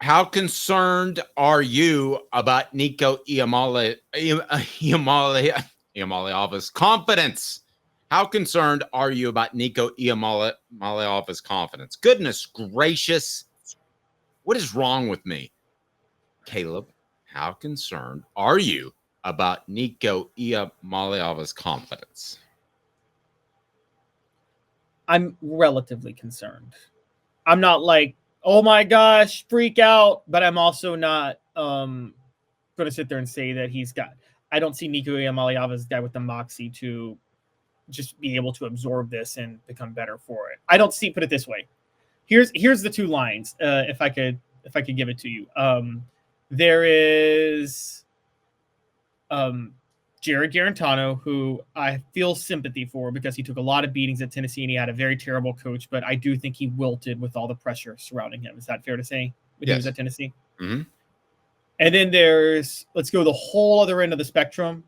How concerned are you about Nico Iamaleava's confidence? How concerned are you about Nico Iamaleava's confidence? Goodness gracious. What is wrong with me? Caleb, how concerned are you about Nico Iamaleava's confidence? I'm relatively concerned. I'm not like, oh my gosh, freak out, but I'm also not going to sit there and say that I don't see Nico Iamaleava as the guy with the moxie to just be able to absorb this and become better for it. I don't see, put it this way. Here's the two lines, if I could give it to you. There is Jared Garantano, who I feel sympathy for because he took a lot of beatings at Tennessee and he had a very terrible coach, but I do think he wilted with all the pressure surrounding him. Is that fair to say when he was at Tennessee? Mm-hmm. And then let's go the whole other end of the spectrum,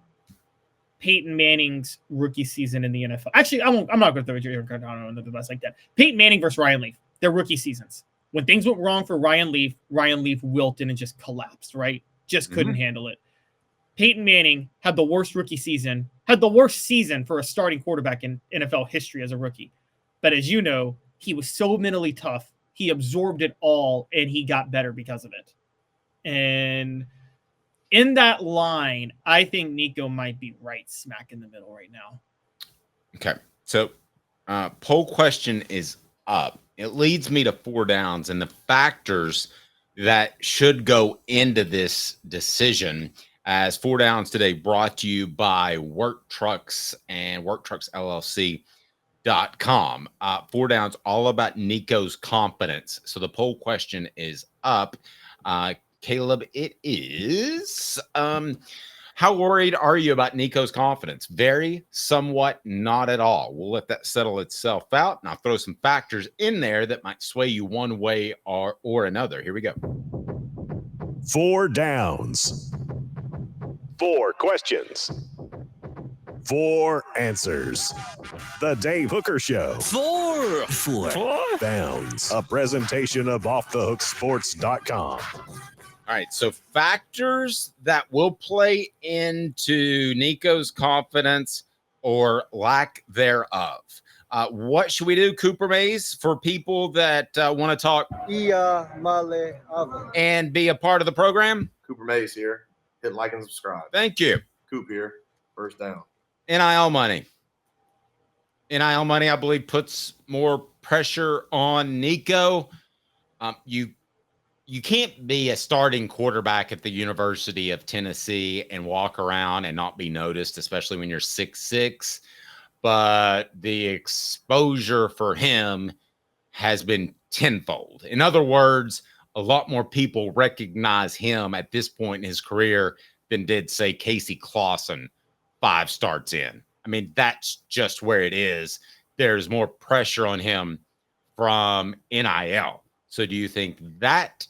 Peyton Manning's rookie season in the NFL. Actually, I'm not going to throw Jared Garantano under the bus like that. Peyton Manning versus Ryan Leaf, their rookie seasons. When things went wrong for Ryan Leaf wilted and just collapsed, right? Just couldn't handle it. Peyton Manning had the worst rookie season, had the worst season for a starting quarterback in NFL history as a rookie. But as you know, he was so mentally tough. He absorbed it all, and he got better because of it. And in that line, I think Nico might be right smack in the middle right now. Okay. So poll question is up. It leads me to 4 downs and the factors that should go into this decision. As 4 downs today brought to you by Work Trucks and WorkTrucksLLC.com. 4 downs all about Nico's confidence. So the poll question is up. Caleb, it is. How worried are you about Nico's confidence? Very, somewhat, not at all. We'll let that settle itself out, and I'll throw some factors in there that might sway you one way or another. Here we go. 4 downs. 4 questions. 4 answers. The Dave Hooker Show. 4 downs. A presentation of OffTheHookSports.com. All right, so factors that will play into Nico's confidence or lack thereof. What should we do, Cooper Mays, for people that want to talk and be a part of the program? Cooper Mays here. Hit like and subscribe. Thank you. Coop here. First down. NIL money. NIL money, I believe, puts more pressure on Nico. You can't be a starting quarterback at the University of Tennessee and walk around and not be noticed, especially when you're 6'6". But the exposure for him has been tenfold. In other words, a lot more people recognize him at this point in his career than did, say, Casey Clausen 5 starts in. I mean, that's just where it is. There's more pressure on him from NIL. So do you think that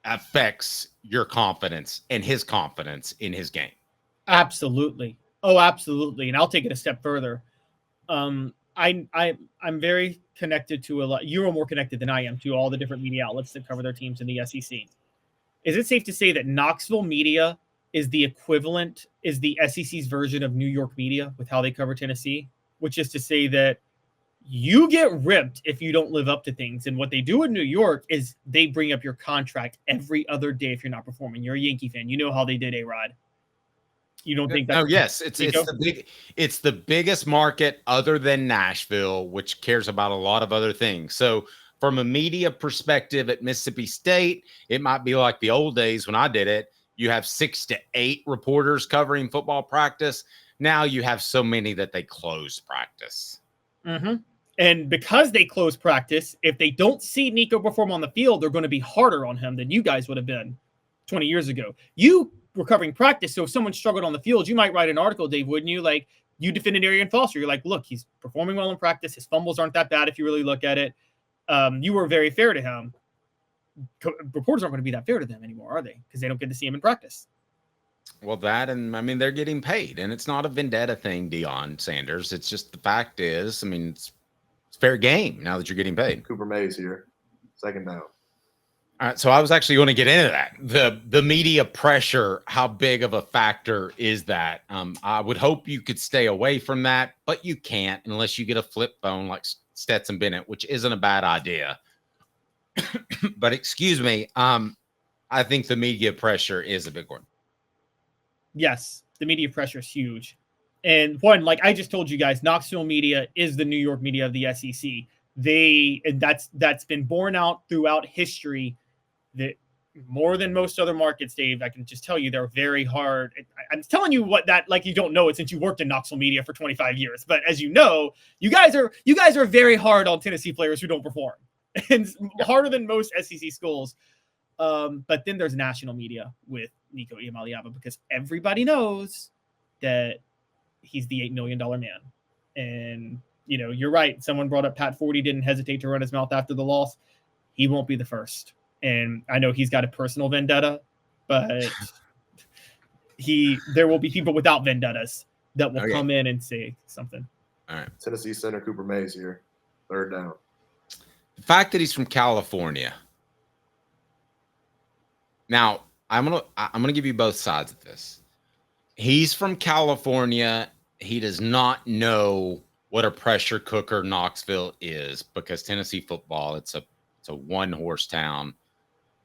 affects your confidence and his confidence in his game? Absolutely. Oh, absolutely. And I'll take it a step further. I'm very connected to a lot. You're more connected than I am to all the different media outlets that cover their teams in the SEC. Is it safe to say that Knoxville media is the equivalent, is the SEC's version of New York media with how they cover Tennessee? Which is to say that you get ripped if you don't live up to things. And what they do in New York is they bring up your contract every other day if you're not performing. You're a Yankee fan. You know how they did A-Rod. You don't think that? Oh, yes. It's the biggest market other than Nashville, which cares about a lot of other things. So from a media perspective at Mississippi State, it might be like the old days when I did it. You have 6 to 8 reporters covering football practice. Now you have so many that they close practice. Mm-hmm. And because they close practice, if they don't see Nico perform on the field, they're going to be harder on him than you guys would have been 20 years ago. You were covering practice, so if someone struggled on the field, you might write an article, Dave, wouldn't you? Like, you defended Arian Foster. You're like, look, he's performing well in practice. His fumbles aren't that bad if you really look at it. You were very fair to him. Reporters aren't going to be that fair to them anymore, are they? Because they don't get to see him in practice. Well, that, and I mean, they're getting paid, and it's not a vendetta thing, Deion Sanders. It's just the fact is, I mean, it's fair game now that you're getting paid. Cooper Mays here. Second down. All right, so I was actually going to get into that. The media pressure, how big of a factor is that? I would hope you could stay away from that, but you can't unless you get a flip phone like Stetson Bennett, which isn't a bad idea. But excuse me, I think the media pressure is a big one. Yes, the media pressure is huge. And one, like I just told you guys, Knoxville media is the New York media of the SEC. That's been borne out throughout history. That more than most other markets, Dave, I can just tell you they're very hard. I'm telling you what that, like, you don't know it since you worked in Knoxville media for 25 years. But as you know, you guys are very hard on Tennessee players who don't perform, and harder than most SEC schools. But then there's national media with Nico Iamaleava, because everybody knows that he's the $8 million man. And, you know, you're right. Someone brought up Pat Forty didn't hesitate to run his mouth after the loss. He won't be the first. And I know he's got a personal vendetta, but there will be people without vendettas that will come in and say something. All right. Tennessee center Cooper Mays here. 3rd down. The fact that he's from California. Now, I'm gonna give you both sides of this. He's from California. He does not know what a pressure cooker Knoxville is, because Tennessee football, it's a one-horse town.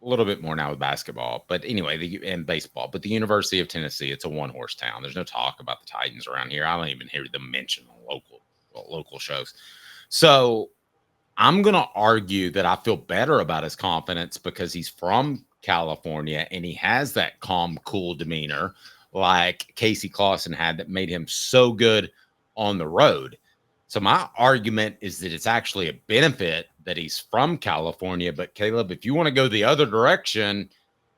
A little bit more now with basketball, but anyway, and baseball. But the University of Tennessee, it's a one-horse town. There's no talk about the Titans around here. I don't even hear them mentioned on local shows. So I'm going to argue that I feel better about his confidence because he's from California and he has that calm, cool demeanor like Casey Clausen had that made him so good on the road. So my argument is that it's actually a benefit that he's from California. But Caleb, if you want to go the other direction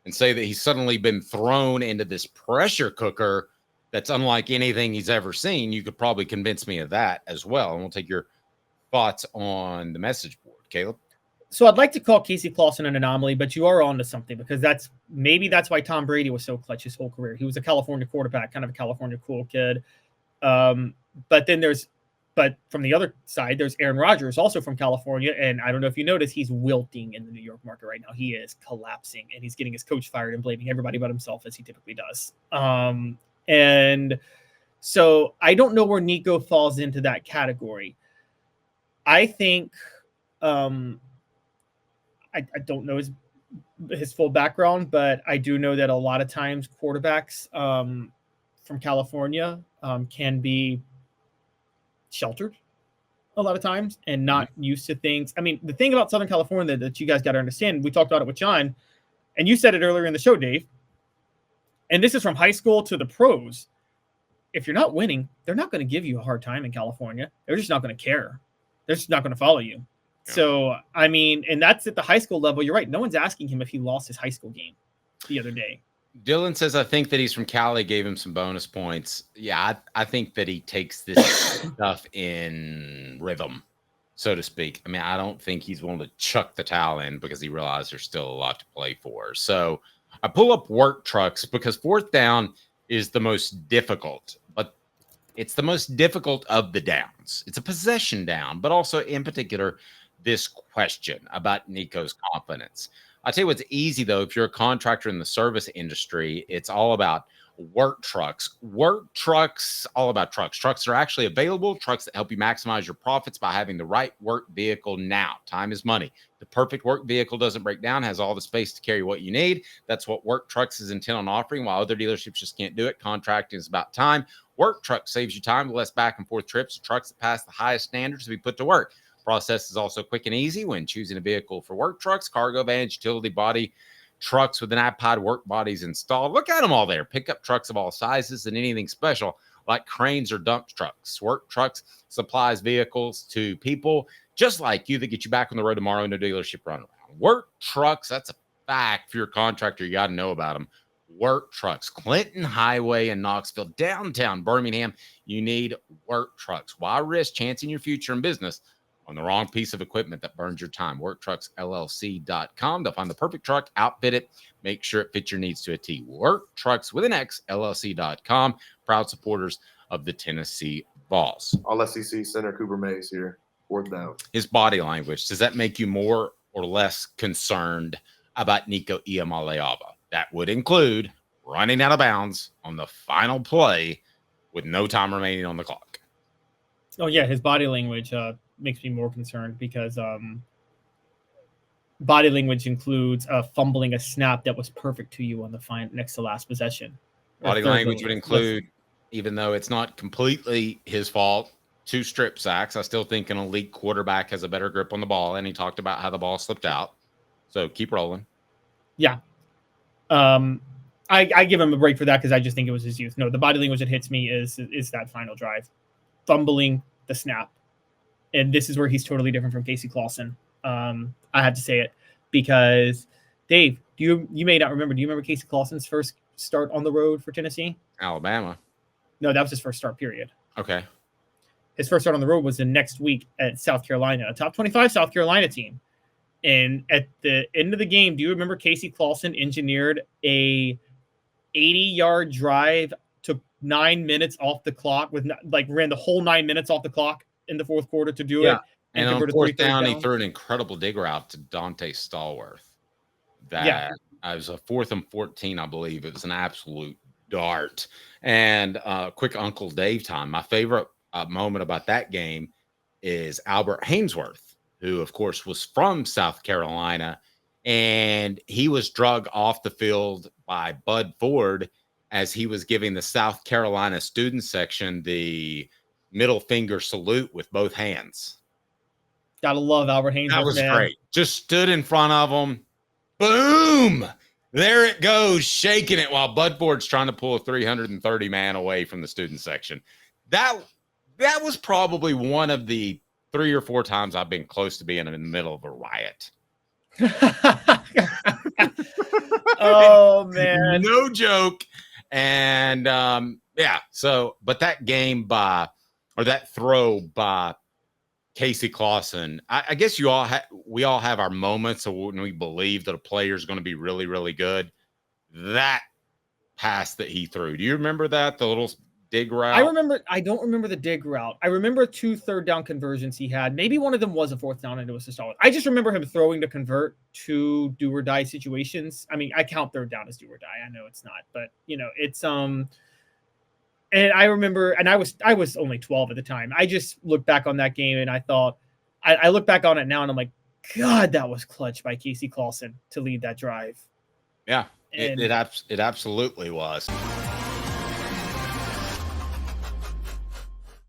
and say that he's suddenly been thrown into this pressure cooker that's unlike anything he's ever seen, you could probably convince me of that as well. And we'll take your thoughts on the message board, Caleb. So I'd like to call Casey Clausen an anomaly, but you are onto something, because that's why Tom Brady was so clutch his whole career. He was a California quarterback, kind of a California cool kid. But from the other side, there's Aaron Rodgers, also from California. And I don't know if you notice, he's wilting in the New York market right now. He is collapsing, and he's getting his coach fired and blaming everybody but himself, as he typically does. And so I don't know where Nico falls into that category. I think I don't know his full background, but I do know that a lot of times quarterbacks from California can be sheltered a lot of times and not used to things. I mean, the thing about Southern California that you guys got to understand, we talked about it with John, and you said it earlier in the show, Dave, and this is from high school to the pros. If you're not winning, they're not going to give you a hard time in California. They're just not going to care. They're just not going to follow you. Yeah. So, I mean, and that's at the high school level. You're right. No one's asking him if he lost his high school game the other day. Dylan says, I think that he's from Cali, gave him some bonus points. Yeah, I think that he takes this stuff in rhythm, so to speak. I mean, I don't think he's willing to chuck the towel in because he realizes there's still a lot to play for. So I pull up work trucks because 4th down is the most difficult, but it's the most difficult of the downs. It's a possession down, but also in particular, this question about Nico's confidence. I'll tell you what's easy, though. If you're a contractor in the service industry, it's all about work trucks. Work trucks, all about trucks. Trucks are actually available, trucks that help you maximize your profits by having the right work vehicle now. Time is money. The perfect work vehicle doesn't break down, has all the space to carry what you need. That's what Work Trucks is intent on offering, while other dealerships just can't do it. Contracting is about time. Work Truck saves you time with less back and forth trips. Trucks that pass the highest standards to be put to work. Process is also quick and easy when choosing a vehicle for work trucks, cargo vans, utility body trucks with an iPod work bodies installed. Look at them all there. Pickup trucks of all sizes and anything special like cranes or dump trucks. Work Trucks supplies vehicles to people just like you that get you back on the road tomorrow. No dealership run around. Work Trucks, that's a fact. If you're a contractor, you got to know about them. Work Trucks, Clinton Highway in Knoxville, downtown Birmingham. You need Work Trucks. Why risk chancing your future in business on the wrong piece of equipment that burns your time? WorkTrucksLLC.com. They'll find the perfect truck, outfit it, make sure it fits your needs to a T. Work Trucks with an X, LLC.com. Proud supporters of the Tennessee Vols. All SEC center Cooper Mays here. 4th down. His body language, does that make you more or less concerned about Nico Iamaleava. That would include running out of bounds on the final play with no time remaining on the clock. Oh yeah, his body language makes me more concerned because body language includes fumbling a snap that was perfect to you on the next to last possession. Body language would include, even though it's not completely his fault, 2 strip sacks. I still think an elite quarterback has a better grip on the ball, and he talked about how the ball slipped out. So keep rolling. Yeah. I give him a break for that because I just think it was his youth. No, the body language that hits me is that final drive. Fumbling the snap. And this is where he's totally different from Casey Clausen. I have to say it because, Dave, you may not remember. Do you remember Casey Clausen's first start on the road for Tennessee? Alabama. No, that was his first start, period. Okay. His first start on the road was the next week at South Carolina, a top 25 South Carolina team. And at the end of the game, do you remember Casey Clausen engineered a 80-yard drive, took 9 minutes off the clock, ran the whole 9 minutes off the clock in the fourth quarter to do it. And on fourth down, he threw an incredible dig route to Dante Stallworth. That was a 4th and 14, I believe. It was an absolute dart. And quick Uncle Dave time. My favorite moment about that game is Albert Hainsworth, who, of course, was from South Carolina. And he was drug off the field by Bud Ford as he was giving the South Carolina student section the middle finger salute with both hands. Gotta love Albert Hainsworth. That was great. Just stood in front of him. Boom! There it goes, shaking it while Bud Ford's trying to pull a 330 man away from the student section. That was probably one of the 3 or 4 times I've been close to being in the middle of a riot. Oh man, no joke. And but that game that throw by Casey Clausen, I guess we all have our moments of when we believe that a player is going to be really, really good. That pass that he threw, do you remember that, the little dig route? I don't remember the dig route. I remember 2 third-down conversions he had. Maybe one of them was a 4th down and it was a solid. I just remember him throwing to convert to do or die situations. I mean, I count third down as do or die. I know it's not, but it's and I remember, and I was only 12 at the time. I just looked back on that game and I thought, I look back on it now and I'm like, God, that was clutch by Casey Clausen to lead that drive. Yeah, it absolutely was.